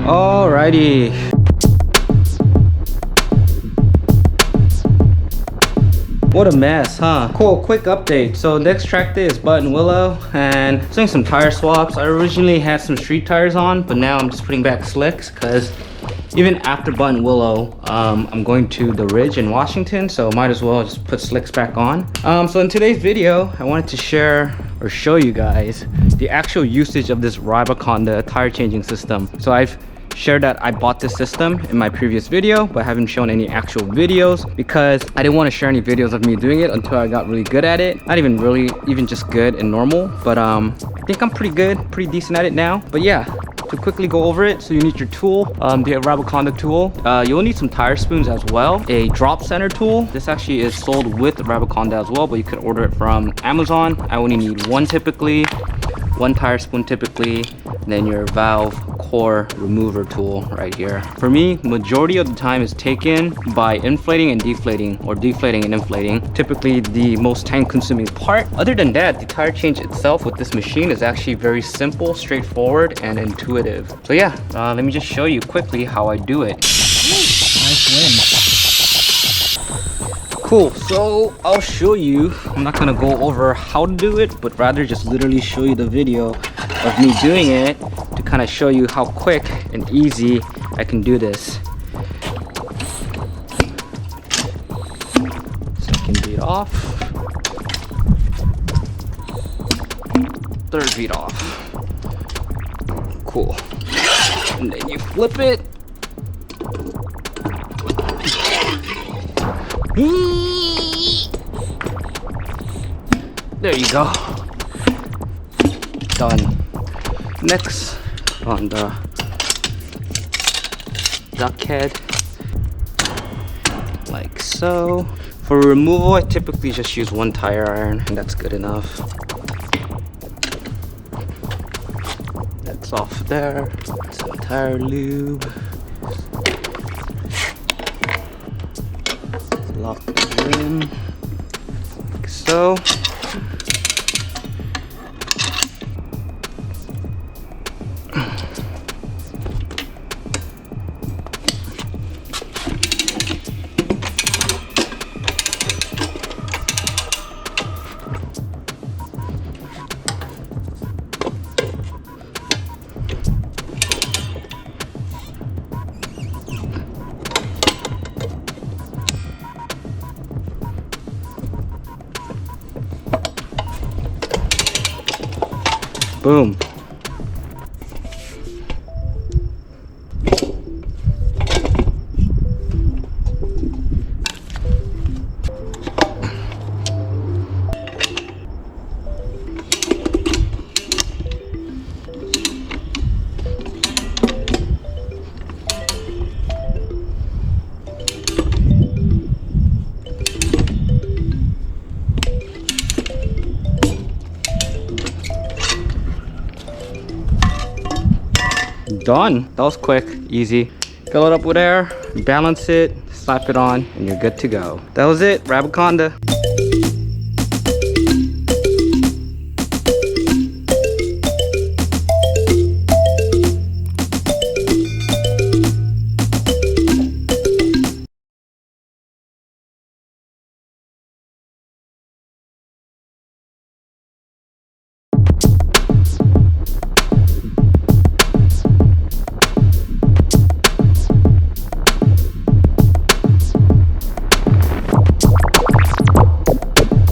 Alrighty. What a mess, huh? Cool, quick update. So next track day is Button Willow and doing some tire swaps. I originally had some street tires on, but now I'm just putting back slicks because even after Button Willow, I'm going to the Ridge in Washington, so might as well just put slicks back on. So in today's video, I wanted to share or show you guys the actual usage of this RABACONDA tire changing system. So I've shared that I bought this system in my previous video, but I haven't shown any actual videos because I didn't want to share any videos of me doing it until I got really good at it. Not even really, even just good and normal, but I think I'm pretty good, pretty decent at it now. But yeah, to quickly go over it, so you need your tool, the RABACONDA tool. You'll need some tire spoons as well, a drop center tool. This actually is sold with RABACONDA as well, but you could order it from Amazon. I only need one typically, one tire spoon typically, and then your valve core remover tool right here. For me, majority of the time is taken by inflating and deflating, or deflating and inflating, typically the most time consuming part. Other than that, the tire change itself with this machine is actually very simple, straightforward, and intuitive. So yeah, let me just show you quickly how I do it. Nice win. Cool, so I'll show you. I'm not gonna go over how to do it, but rather just literally show you the video of me doing it to kind of show you how quick and easy I can do this. Second bead off. Third bead off. Cool. And then you flip it. There you go. Done. Next on the duck head, like so. For removal, I typically just use one tire iron, and that's good enough. That's off there. Some tire lube. Lock the rim, like so. Boom. Done. That was quick, easy. Fill it up with air, balance it, slap it on, and you're good to go. That was it, RABACONDA.